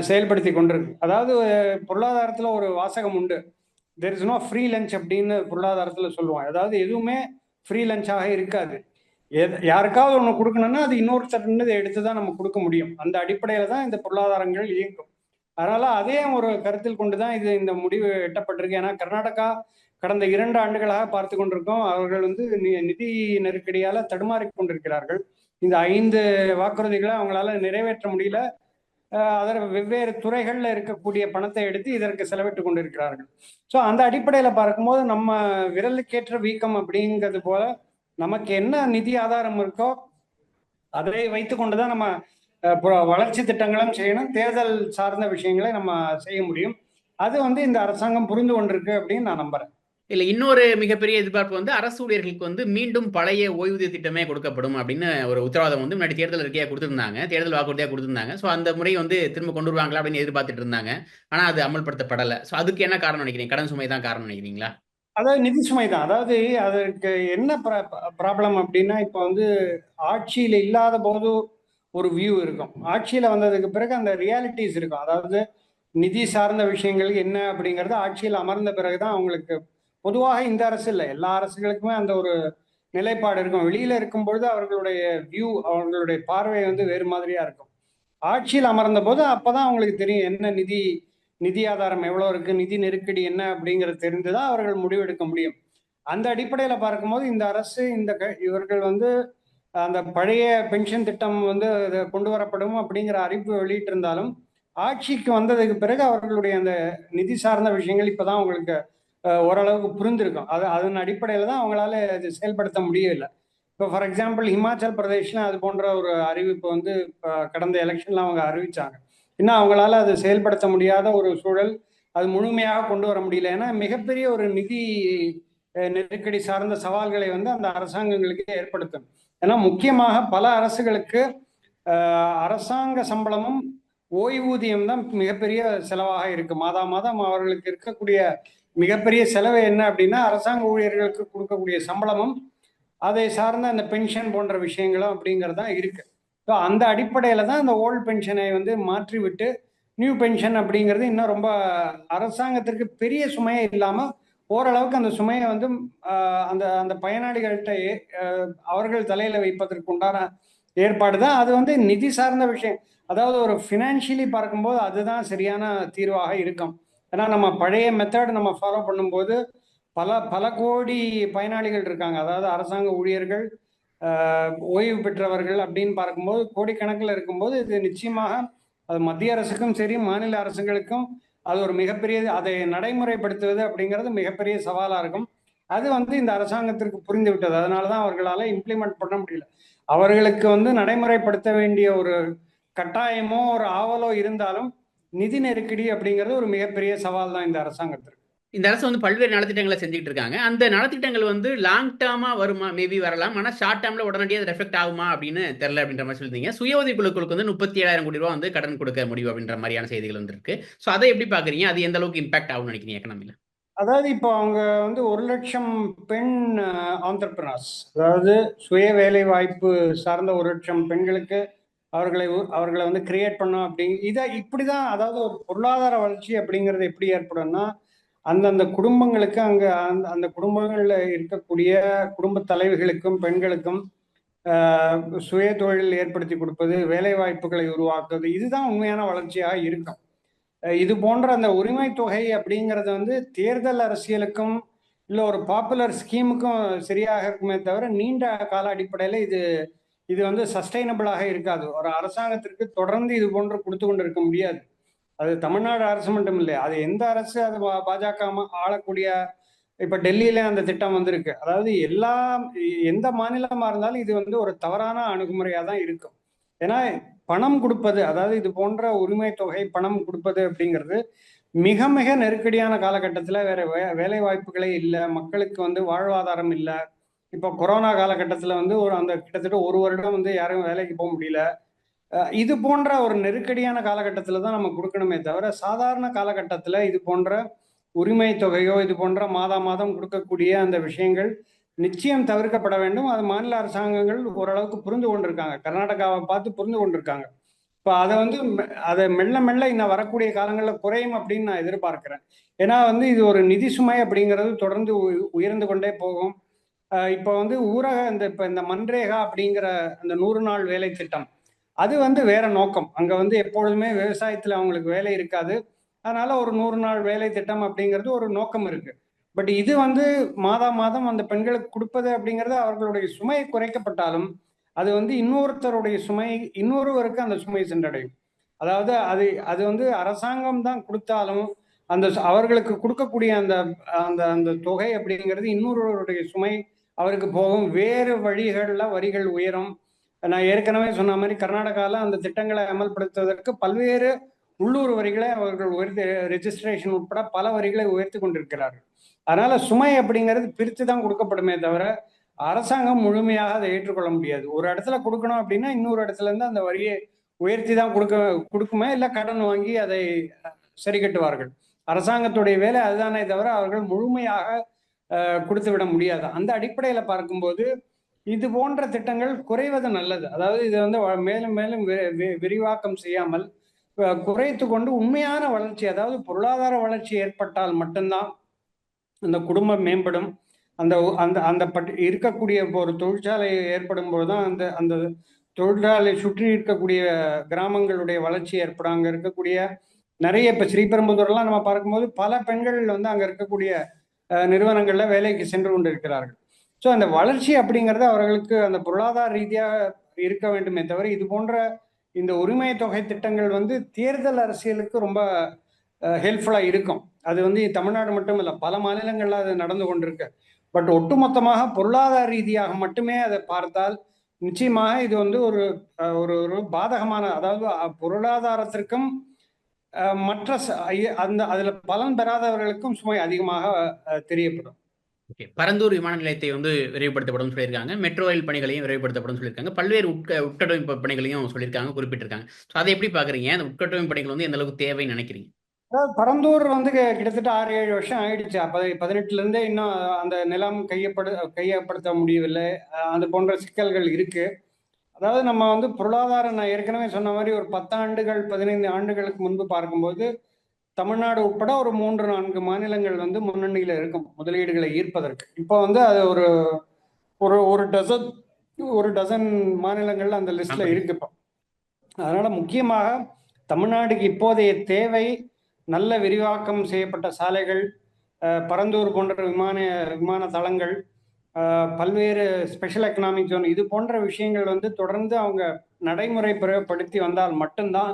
செயல்படுத்தி கொண்டிருக்கு. அதாவது பொருளாதாரத்துல ஒரு வாசகம் உண்டு, there is no free lunch அப்படின்னு பொருளாதாரத்துல சொல்லுவாங்க. அதாவது எதுவுமே ஃப்ரீ லஞ்சாக இருக்காது. யாருக்காவது ஒன்று கொடுக்கணும்னா அது இன்னொருத்தர் எடுத்துதான் நம்ம கொடுக்க முடியும். அந்த அடிப்படையில தான் இந்த பொருளாதாரங்கள் இயங்கும். அதனால அதே ஒரு கருத்தில் கொண்டுதான் இந்த முடிவு எட்டப்பட்டிருக்கு. ஏன்னா கர்நாடகா கடந்த 2 ஆண்டுகளாக பார்த்து கொண்டிருக்கோம், அவர்கள் வந்து நிதி நெருக்கடியால தடுமாறி கொண்டிருக்கிறார்கள். இந்த 5 வாக்குறுதிகளை அவங்களால நிறைவேற்ற முடியல. அதற்கு வெவ்வேறு துறைகள்ல இருக்கக்கூடிய பணத்தை எடுத்து இதற்கு செலவிட்டு கொண்டிருக்கிறார்கள். ஸோ அந்த அடிப்படையில பார்க்கும்போது நம்ம விரலுக்கேற்ற வீக்கம் அப்படிங்கிறது போல நமக்கு என்ன நிதி ஆதாரம் இருக்கோ அதை வைத்துக் கொண்டுதான் நம்ம வளர்ச்சி திட்டங்களும் செய்யணும், தேர்தல் சார்ந்த விஷயங்களை நம்ம செய்ய முடியும். அது வந்து இந்த அரசாங்கம் புரிந்து கொண்டிருக்கு அப்படின்னு நான் நம்புறேன். இல்ல, இன்னொரு மிகப்பெரிய எதிர்பார்ப்பு வந்து அரசு ஊழியர்களுக்கு வந்து மீண்டும் பழைய ஓய்வூதிய திட்டமே கொடுக்கப்படும் அப்படின்னு ஒரு உத்தரவாதம் வந்து முன்னாடி தேர்தல் அறிக்கையா கொடுத்திருந்தாங்க, தேர்தல் வாக்குறுதியா கொடுத்திருந்தாங்க. ஸோ அந்த முறை வந்து திரும்ப கொண்டு வருவாங்களா அப்படின்னு எதிர்பார்த்துட்டு இருந்தாங்க. ஆனா அது அமல்படுத்தப்படலை. ஸோ அதுக்கு என்ன காரணம் நினைக்கிறீங்க? கடன் சுமை தான் காரணம் நினைக்கிறீங்களா? அதாவது நிதி சுமை தான். அதாவது அதற்கு என்ன ப்ராப்ளம் அப்படின்னா இப்போ வந்து ஆட்சியில இல்லாத போது ஒரு வியூ இருக்கும், ஆட்சியில வந்ததுக்கு பிறகு அந்த ரியாலிட்டிஸ் இருக்கும். அதாவது நிதி சார்ந்த விஷயங்கள் என்ன அப்படிங்கிறது ஆட்சியில் அமர்ந்த பிறகுதான் அவங்களுக்கு, பொதுவாக இந்த அரசு இல்லை எல்லா அரசுகளுக்குமே அந்த ஒரு நிலைப்பாடு இருக்கும். வெளியில இருக்கும் பொழுது அவர்களுடைய வியூ, அவர்களுடைய பார்வை வந்து வேறு மாதிரியா இருக்கும். ஆட்சியில் அமர்ந்த போது அப்பதான் அவங்களுக்கு தெரியும் என்ன நிதி ஆதாரம் எவ்வளவு இருக்கு, நிதி நெருக்கடி என்ன அப்படிங்கிறது தெரிந்துதான் அவர்கள் முடிவெடுக்க முடியும். அந்த அடிப்படையில பார்க்கும்போது இந்த அரசு இவர்கள் வந்து அந்த பழைய பென்ஷன் திட்டம் வந்து கொண்டு வரப்படும் அப்படிங்கிற அறிவிப்பு வெளியிட்டு இருந்தாலும் ஆட்சிக்கு வந்ததுக்கு பிறகு அவர்களுடைய அந்த நிதி சார்ந்த விஷயங்கள் இப்பதான் அவங்களுக்கு ஓரளவுக்கு புரிந்திருக்கும். அதன் அடிப்படையில தான் அவங்களால இது செயல்படுத்த முடியவில்லை. இப்போ ஃபார் எக்ஸாம்பிள் ஹிமாச்சல் பிரதேஷ்ல அது போன்ற ஒரு அறிவிப்பு வந்து கடந்த எலெக்ஷன்ல அவங்க அறிவிச்சாங்க. இன்னும் அவங்களால அது செயல்படுத்த முடியாத ஒரு சூழல், அது முழுமையாக கொண்டு வர முடியல. ஏன்னா மிகப்பெரிய ஒரு நிதி நெருக்கடி சார்ந்த சவால்களை வந்து அந்த அரசாங்கங்களுக்கு ஏற்படுத்தும். ஏன்னா முக்கியமாக பல அரசுகளுக்கு அரசாங்க சம்பளமும் ஓய்வூதியம் தான் மிகப்பெரிய செலவாக இருக்கு. மாதம் அவர்களுக்கு இருக்கக்கூடிய மிகப்பெரிய செலவு என்ன அப்படின்னா அரசாங்க ஊழியர்களுக்கு கொடுக்கக்கூடிய சம்பளமும் அதை சார்ந்த அந்த பென்ஷன் போன்ற விஷயங்களும் அப்படிங்கிறதான் இருக்கு. ஸோ அந்த அடிப்படையில தான் அந்த ஓல்டு பென்ஷனை வந்து மாற்றி விட்டு நியூ பென்ஷன் அப்படிங்கிறது இன்னும் ரொம்ப அரசாங்கத்திற்கு பெரிய சுமையே இல்லாம ஓரளவுக்கு அந்த சுமையை வந்து அந்த அந்த பயனாளிகள்கிட்ட அவர்கள் தலையில வைப்பதற்கு உண்டான ஏற்பாடு தான். அது வந்து நிதி சார்ந்த விஷயம். அதாவது ஒரு ஃபினான்ஷியலி பார்க்கும்போது அதுதான் சரியான தீர்வாக இருக்கும். ஏன்னா நம்ம பழைய மெத்தட் நம்ம ஃபாலோ பண்ணும்போது பல கோடி பயனாளிகள் இருக்காங்க. அதாவது அரசாங்க ஊழியர்கள், ஓய்வு பெற்றவர்கள் அப்படின்னு பார்க்கும்போது கோடிக்கணக்கில் இருக்கும்போது இது நிச்சயமாக அது மத்திய அரசுக்கும் சரி மாநில அரசுகளுக்கும் அது ஒரு மிகப்பெரிய, அதை நடைமுறைப்படுத்துவது அப்படிங்கிறது மிகப்பெரிய சவாலா இருக்கும். அது வந்து இந்த அரசாங்கத்திற்கு புரிந்து விட்டது. அதனாலதான் அவர்களால இம்ப்ளிமெண்ட் பண்ண முடியல. அவர்களுக்கு வந்து நடைமுறைப்படுத்த வேண்டிய ஒரு கட்டாயமோ ஒரு ஆவலோ இருந்தாலும் நிதி நெருக்கடி அப்படிங்கிறது ஒரு மிகப்பெரிய சவால் தான் இந்த அரசாங்கத்திற்கு. இந்த அரசு வந்து பல்வேறு நலத்திட்டங்களை செஞ்சுட்டு இருக்காங்க. அந்த நலத்திட்டங்கள் வந்து லாங் டேர்மா வருமா, மேபி வரலாம். ஆனால் ஷார்ட் டேர்ம்ல உடனடியாக ரெஃபெக்ட் ஆகுமா அப்படின்னு தெரியல அப்படின்ற மாதிரி சொல்லியிருந்தீங்க. சுய உதவி குழுக்களுக்கு வந்து 37,000 கோடி ரூபா வந்து கடன் கொடுக்க முடியும் அப்படின்ற மாதிரியான செய்திகள் வந்துருக்கு. ஸோ அதை எப்படி பாக்குறீங்க? அது எந்த அளவுக்கு இம்பாக்ட் ஆகும்னு நினைக்கிறீங்க எக்கனாமில? அதாவது இப்போ அவங்க வந்து 1,00,000 பெண் ஆண்டர்பிரினர்ஸ், அதாவது சுய வேலை வாய்ப்பு சார்ந்த 1,00,000 பெண்களுக்கு அவர்களை வந்து கிரியேட் பண்ணோம். இப்படிதான். அதாவது ஒரு பொருளாதார வளர்ச்சி அப்படிங்கிறது எப்படி ஏற்படும்னா அந்தந்த குடும்பங்களுக்கு அங்க அந்த குடும்பங்கள்ல இருக்கக்கூடிய குடும்ப தலைவிகளுக்கும் பெண்களுக்கும் சுய தொழில் ஏற்படுத்தி கொடுப்பது, வேலை வாய்ப்புகளை உருவாக்குவது, இதுதான் உண்மையான வளர்ச்சியாக இருக்கும். இது போன்ற அந்த உரிமை தொகை அப்படிங்கிறது வந்து தேர்தல் அரசியலுக்கும் இல்லை ஒரு பாப்புலர் ஸ்கீமுக்கும் சரியாக இருக்குமே தவிர நீண்ட கால அடிப்படையில் இது இது வந்து சஸ்டைனபிளாக இருக்காது. ஒரு அரசாங்கத்திற்கு தொடர்ந்து இது போன்று கொடுத்து கொண்டு இருக்க முடியாது. அது தமிழ்நாடு அரசு மட்டும் இல்லை, அது எந்த அரசு, அது பாஜக ஆளக்கூடிய, இப்ப டெல்லியில அந்த திட்டம் வந்திருக்கு. அதாவது எந்த மாநிலமா இருந்தாலும் இது வந்து ஒரு தவறான அணுகுமுறையா தான் இருக்கும். ஏன்னா பணம் கொடுப்பது, அதாவது இது போன்ற உரிமை தொகை பணம் கொடுப்பது அப்படிங்கிறது மிக மிக நெருக்கடியான காலகட்டத்தில் வேற வேலை வாய்ப்புகளே இல்லை, மக்களுக்கு வந்து வாழ்வாதாரம் இல்லை. இப்போ கொரோனா காலகட்டத்தில் வந்து அந்த கிட்டத்தட்ட ஒரு வருடம் வந்து யாரும் வேலைக்கு போக முடியல. இது போன்ற ஒரு நெருக்கடியான காலகட்டத்தில் தான் நம்ம கொடுக்கணுமே தவிர, சாதாரண காலகட்டத்தில் இது போன்ற உரிமை தொகையோ இது போன்ற மாதம் கொடுக்கக்கூடிய அந்த விஷயங்கள் நிச்சயம் தவிர்க்கப்பட வேண்டும். அது மாநில அரசாங்கங்கள் ஓரளவுக்கு புரிந்து கொண்டிருக்காங்க, கர்நாடகாவை பார்த்து புரிந்து கொண்டிருக்காங்க. இப்போ அதை வந்து அதை மெல்ல மெல்ல இன்னும் வரக்கூடிய காலங்களில் குறையும் அப்படின்னு நான் எதிர்பார்க்கிறேன். ஏன்னா வந்து இது ஒரு நிதி சுமை அப்படிங்கிறது தொடர்ந்து உயர்ந்து கொண்டே போகும். இப்போ வந்து ஊரக இந்த மன்ரேகா அப்படிங்கிற அந்த 100 நாள் வேலை திட்டம், அது வந்து வேற நோக்கம். அங்க வந்து எப்பொழுதுமே விவசாயத்துல அவங்களுக்கு வேலை இருக்காது, அதனால ஒரு 100 நாள் வேலை திட்டம் அப்படிங்கிறது ஒரு நோக்கம் இருக்கு. பட் இது வந்து மாதம் அந்த பெண்களுக்கு கொடுப்பது அப்படிங்கிறது அவர்களுடைய சுமை குறைக்கப்பட்டாலும் அது வந்து இன்னொருத்தருடைய சுமை, இன்னொருவருக்கு அந்த சுமை சென்றடையும். அதாவது அது அது வந்து அரசாங்கம் தான் கொடுத்தாலும் அவர்களுக்கு கொடுக்கக்கூடிய அந்த அந்த அந்த தொகை அப்படிங்கிறது இன்னொருவருடைய சுமை அவருக்கு போகும். வேறு வழிகளில் வரிகள் உயரும். நான் ஏற்கனவே சொன்ன மாதிரி கர்நாடகாவில் அந்த திட்டங்களை அமல்படுத்துவதற்கு பல்வேறு உள்ளூர் வரிகளை அவர்கள் உயர்த்தி, ரெஜிஸ்ட்ரேஷன் உட்பட பல வரிகளை உயர்த்தி கொண்டிருக்கிறார்கள். அதனால சுமை அப்படிங்கிறது பிரித்து தான் கொடுக்கப்படுமே தவிர அரசாங்கம் முழுமையாக அதை ஏற்றுக்கொள்ள முடியாது. ஒரு இடத்துல கொடுக்கணும் அப்படின்னா இன்னொரு இடத்துல இருந்து அந்த வரியை உயர்த்தி தான் கொடுக்குமே, இல்லை கடன் வாங்கி அதை சரி கட்டுவார்கள். அரசாங்கத்துடைய வேலை அதுதானே தவிர அவர்கள் முழுமையாக கொடுத்து விட முடியாது. அந்த அடிப்படையில் பார்க்கும்போது இது போன்ற திட்டங்கள் குறைவது நல்லது. அதாவது இதை வந்து மேலும் மேலும் விரிவாக்கம் செய்யாமல் குறைத்து கொண்டு உண்மையான வளர்ச்சி, அதாவது பொருளாதார வளர்ச்சி ஏற்பட்டால் மட்டும்தான் அந்த குடும்பம் மேம்படும். அந்த அந்த அந்த இருக்கக்கூடிய ஒரு தொழிற்சாலை ஏற்படும் போதுதான் அந்த அந்த தொழிற்சாலை சுற்றி இருக்கக்கூடிய கிராமங்களுடைய வளர்ச்சி ஏற்படும். அங்க இருக்கக்கூடிய நிறைய இப்ப ஸ்ரீபெரும்புதூர்லாம் நம்ம பார்க்கும்போது பல பெண்கள் வந்து அங்க இருக்கக்கூடிய நிறுவனங்கள்ல வேலைக்கு சென்று கொண்டிருக்கிறார்கள். ஸோ அந்த வளர்ச்சி அப்படிங்கிறது அவர்களுக்கு அந்த பொருளாதார ரீதியாக இருக்க வேண்டுமே தவிர இது போன்ற இந்த உரிமை தொகை திட்டங்கள் வந்து தேர்தல் அரசியலுக்கு ரொம்ப ஹெல்ப்ஃபுல்லாக இருக்கும். அது வந்து தமிழ்நாடு மட்டும் இல்லை, பல மாநிலங்களில் அது நடந்து கொண்டிருக்கு. பட் ஒட்டுமொத்தமாக பொருளாதார ரீதியாக மட்டுமே அதை பார்த்தால் நிச்சயமாக இது வந்து ஒரு ஒரு பாதகமான, அதாவது பொருளாதாரத்திற்கும் மற்ற அந்த அதில் பலன் பெறாதவர்களுக்கும் சுமை அதிகமாக தெரியப்படும். பரந்தூர் விமான நிலையத்தை வந்து விரைவுபடுத்தப்படும் சொல்லியிருக்காங்க. மெட்ரோ ரயில் பணிகளையும் விரைவுபடுத்தப்படும் சொல்லியிருக்காங்க. பல்வேறு உட்கட்டமைப்பு பணிகளையும் சொல்லியிருக்காங்க, குறிப்பிட்டிருக்காங்க. ஸோ அதை எப்படி பார்க்குறீங்க? அந்த உட்கட்டமைப்பு பணிகள் வந்து எந்த அளவுக்கு தேவைன்னு நினைக்கிறீங்க? அதாவது பரந்தூர் வந்து கிட்டத்தட்ட 6-7 வருஷம் ஆயிடுச்சு. 18 இன்னும் அந்த நிலம் கையப்படுத்த முடியவில்லை. அது போன்ற சிக்கல்கள் இருக்கு. அதாவது நம்ம வந்து பொருளாதாரம், நான் ஏற்கனவே சொன்ன மாதிரி ஒரு 10 ஆண்டுகள் 15 ஆண்டுகளுக்கு முன்பு பார்க்கும்போது தமிழ்நாடு உட்பட ஒரு 3-4 மாநிலங்கள் வந்து முன்னணியில் இருக்கும் முதலீடுகளை ஈர்ப்பதற்கு. இப்போ வந்து அது ஒரு ஒரு ஒரு டசன் மாநிலங்கள் அந்த லிஸ்ட்ல இருக்கு இப்போ. அதனால முக்கியமாக தமிழ்நாடுக்கு இப்போதைய தேவை நல்ல விரிவாக்கம் செய்யப்பட்ட சாலைகள், பரந்தூர் போன்ற விமான தளங்கள், பல்வேறு ஸ்பெஷல் எக்கனாமிக் ஜோன், இது போன்ற விஷயங்கள் வந்து தொடர்ந்து அவங்க நடைமுறை பிரயோகப்படுத்தி வந்தால் மட்டும்தான்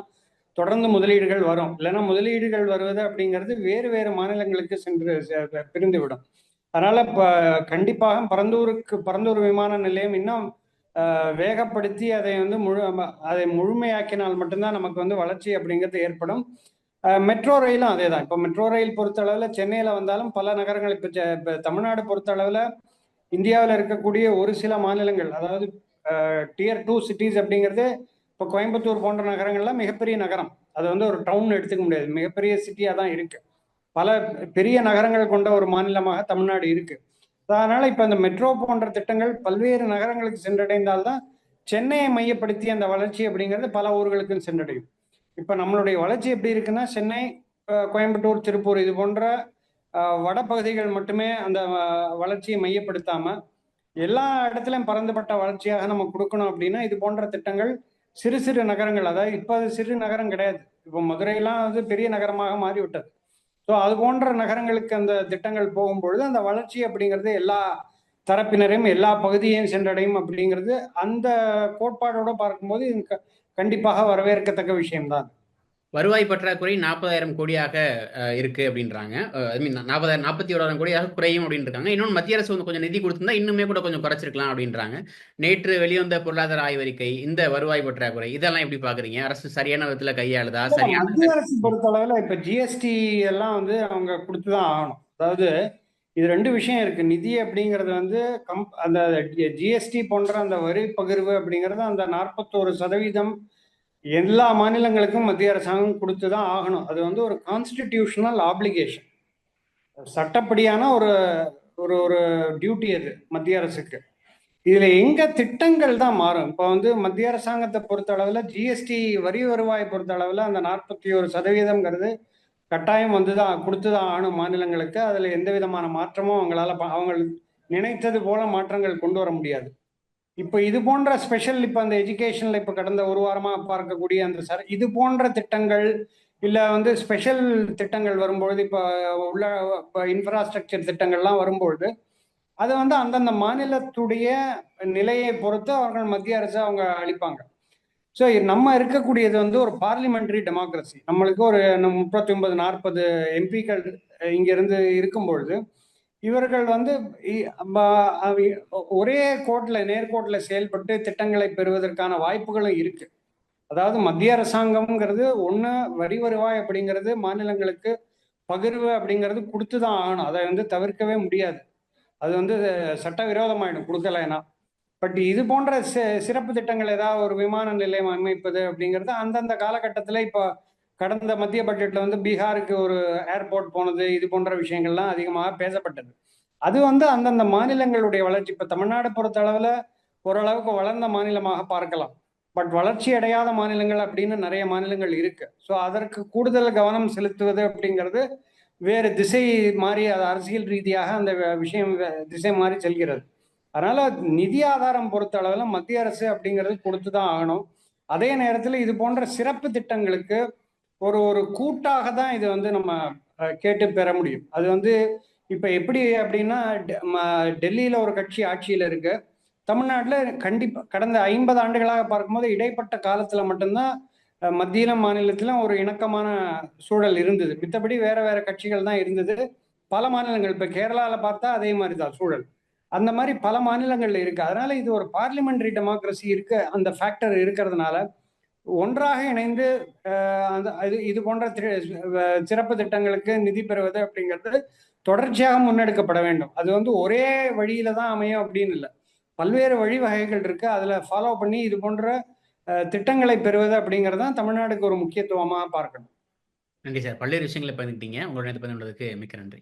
தொடர்ந்து முதலீடுகள் வரும். இல்லைன்னா முதலீடுகள் வருவது அப்படிங்கிறது வேறு வேறு மாநிலங்களுக்கு சென்று பிரிந்துவிடும். அதனால கண்டிப்பாக பரந்தூர் விமான நிலையம் இன்னும் வேகப்படுத்தி அதை வந்து அதை முழுமையாக்கினால் மட்டும்தான் நமக்கு வந்து வளர்ச்சி அப்படிங்கிறது ஏற்படும். மெட்ரோ ரயிலும் அதே தான். இப்போ மெட்ரோ ரயில் பொறுத்த அளவில் சென்னையில் வந்தாலும் பல நகரங்கள், இப்போ தமிழ்நாடு பொறுத்த அளவில் இந்தியாவில் இருக்கக்கூடிய ஒரு சில மாநிலங்கள், அதாவது Tier 2 சிட்டிஸ் அப்படிங்கிறது இப்போ கோயம்புத்தூர் போன்ற நகரங்கள்லாம் மிகப்பெரிய நகரம். அது வந்து ஒரு டவுன் எடுத்துக்க முடியாது, மிகப்பெரிய சிட்டியாக தான் இருக்கு. பல பெரிய நகரங்கள் கொண்ட ஒரு மாநிலமாக தமிழ்நாடு இருக்கு. அதனால இப்போ இந்த மெட்ரோ போன்ற திட்டங்கள் பல்வேறு நகரங்களுக்கு சென்றடைந்தால்தான் சென்னையை மையப்படுத்தி அந்த வளர்ச்சி அப்படிங்கிறது பல ஊர்களுக்கும் சென்றடையும். இப்போ நம்மளுடைய வளர்ச்சி எப்படி இருக்குன்னா, சென்னை, கோயம்புத்தூர், திருப்பூர் இது போன்ற வடபகுதிகள் மட்டுமே அந்த வளர்ச்சியை மையப்படுத்தாம எல்லா இடத்துலையும் பறந்துபட்ட வளர்ச்சியாக நம்ம கொடுக்கணும் அப்படின்னா இது போன்ற திட்டங்கள் சிறு சிறு நகரங்கள், அதாவது இப்போ அது சிறு நகரம் கிடையாது, இப்போ மதுரையெல்லாம் அது பெரிய நகரமாக மாறிவிட்டது. ஸோ அது போன்ற நகரங்களுக்கு அந்த திட்டங்கள் போகும்பொழுது அந்த வளர்ச்சி அப்படிங்கிறது எல்லா தரப்பினரையும் எல்லா பகுதியையும் சென்றடையும் அப்படிங்கிறது அந்த கோட்பாடோட பார்க்கும்போது இது கண்டிப்பாக வரவேற்கத்தக்க விஷயம்தான். வருவாய் பற்றாக்குறை 40,000 கோடியாக இருக்கு அப்படின்றாங்க. ஐ மீன் 41,000 கோடியாக குறையும் அப்படின்னு இருக்காங்க. இன்னொன்று மத்திய அரசு வந்து கொஞ்சம் நிதி கொடுத்திருந்தா இன்னுமே கூட கொஞ்சம் குறைச்சிருக்கலாம் அப்படின்றாங்க. நேற்று வெளிவந்த பொருளாதார ஆய்வறிக்கை, இந்த வருவாய் பற்றாக்குறை இதெல்லாம் எப்படி பாக்குறீங்க? அரசு சரியான விதத்துல கையாளுதா? சரியான மத்திய அரசு பொறுத்தளவுல இப்ப ஜிஎஸ்டி எல்லாம் வந்து அவங்க கொடுத்துதான் ஆகணும். அதாவது இது ரெண்டு விஷயம் இருக்கு. நிதி அப்படிங்கிறது வந்து அந்த ஜிஎஸ்டி போன்ற அந்த வரி பகிர்வு அப்படிங்கிறது அந்த 41% எல்லா மாநிலங்களுக்கும் மத்திய அரசாங்கம் கொடுத்துதான் ஆகணும். அது வந்து ஒரு கான்ஸ்டிடியூஷனல் ஆப்ளிகேஷன், சட்டப்படியான ஒரு ஒரு ஒரு டியூட்டி அது மத்திய அரசுக்கு. இதுல எங்க திட்டங்கள் தான் மாறும். இப்போ வந்து மத்திய அரசாங்கத்தை பொறுத்த அளவுல ஜிஎஸ்டி வரி வருவாய் பொறுத்த அளவுல அந்த 41% கட்டாயம் வந்துதான் கொடுத்துதான் ஆகணும் மாநிலங்களுக்கு. அதுல எந்த விதமான மாற்றமும் அவங்களால அவங்க நினைத்தது போல மாற்றங்கள் கொண்டு வர முடியாது. இப்போ இது போன்ற ஸ்பெஷல் இப்போ அந்த எஜுகேஷன்ல இப்போ கடந்த ஒரு வாரமா பார்க்கக்கூடிய அந்த இது போன்ற திட்டங்கள் இல்லை வந்து ஸ்பெஷல் திட்டங்கள் வரும்பொழுது இப்போ உள்ள இன்ஃப்ராஸ்ட்ரக்சர் திட்டங்கள்லாம் வரும்பொழுது அது வந்து அந்தந்த மாநிலத்துடைய நிலையை பொறுத்து அவர்கள் மத்திய அரசு அவங்க அளிப்பாங்க. ஸோ நம்ம இருக்கக்கூடியது வந்து ஒரு பார்லிமெண்டரி டெமோக்ரஸி. நம்மளுக்கு ஒரு 39-40 எம்பிக்கள் இங்கிருந்து இருக்கும்பொழுது இவர்கள் வந்து ஒரே கோட்ல நேர்கோட்டில் செயல்பட்டு திட்டங்களை பெறுவதற்கான வாய்ப்புகளும் இருக்கு. அதாவது மத்திய அரசாங்கம்ங்கிறது ஒன்று வரி வருவாய் அப்படிங்கிறது மாநிலங்களுக்கு பகிர்வு அப்படிங்கிறது கொடுத்துதான் ஆகணும். அதை வந்து தவிர்க்கவே முடியாது. அது வந்து சட்டவிரோதமாயிடும் கொடுக்கலைன்னா. பட் இது போன்ற சிறப்பு திட்டங்கள் ஏதாவது ஒரு விமான நிலையம் அமைப்பது அப்படிங்கிறது அந்தந்த காலகட்டத்தில் இப்போ கடந்த மத்திய பட்ஜெட்ல வந்து பீகாருக்கு ஒரு ஏர்போர்ட் போனது, இது போன்ற விஷயங்கள்லாம் அதிகமாக பேசப்பட்டது. அது வந்து அந்தந்த மாநிலங்களுடைய வளர்ச்சி. இப்போ தமிழ்நாடு பொறுத்த அளவில் ஓரளவுக்கு வளர்ந்த மாநிலமாக பார்க்கலாம். பட் வளர்ச்சி அடையாத மாநிலங்கள் அப்படின்னு நிறைய மாநிலங்கள் இருக்கு. ஸோ அதற்கு கூடுதல் கவனம் செலுத்துவது அப்படிங்கிறது வேறு திசை மாறி அது அரசியல் ரீதியாக அந்த விஷயம் திசை மாறி செல்கிறது. அதனால நிதி ஆதாரம் பொறுத்த அளவில் மத்திய அரசு அப்படிங்கிறது கொடுத்துதான் ஆகணும். அதே நேரத்தில் இது போன்ற சிறப்பு திட்டங்களுக்கு ஒரு ஒரு கூட்டாக தான் இது வந்து நம்ம கேட்டு பெற முடியும். அது வந்து இப்ப எப்படி அப்படின்னா டெல்லியில ஒரு கட்சி ஆட்சியில இருக்கு, தமிழ்நாட்டில் கண்டிப்பா கடந்த 50 ஆண்டுகளாக பார்க்கும்போது இடைப்பட்ட காலத்துல மட்டும்தான் மத்தியிலும் மாநிலத்திலும் ஒரு இணக்கமான சூழல் இருந்தது. மித்தபடி வேற வேற கட்சிகள் தான் இருந்தது. பல மாநிலங்கள் இப்ப கேரளால பார்த்தா அதே மாதிரி தான் சூழல். அந்த மாதிரி பல மாநிலங்கள்ல இருக்கு. அதனால இது ஒரு பார்லிமெண்டரி டெமோக்ரஸி இருக்க அந்த ஃபேக்டர் இருக்கிறதுனால ஒன்றாக இணைந்து இது போன்ற சிறப்பு திட்டங்களுக்கு நிதி பெறுவது அப்படிங்கிறது தொடர்ச்சியாக முன்னெடுக்கப்பட வேண்டும். அது வந்து ஒரே வழியில தான் அமையும் அப்படின்னு இல்லை, பல்வேறு வழிவகைகள் இருக்கு. அதுல ஃபாலோ பண்ணி இது போன்ற திட்டங்களை பெறுவது அப்படிங்கிறது தான் தமிழ்நாடுக்கு ஒரு முக்கியத்துவமாக பார்க்கணும். நன்றி சார். பல்வேறு விஷயங்களை பகிர்ந்துட்டீங்க. உங்களோட நேரத்தை பகிர்ந்ததுக்கு மிக்க நன்றி.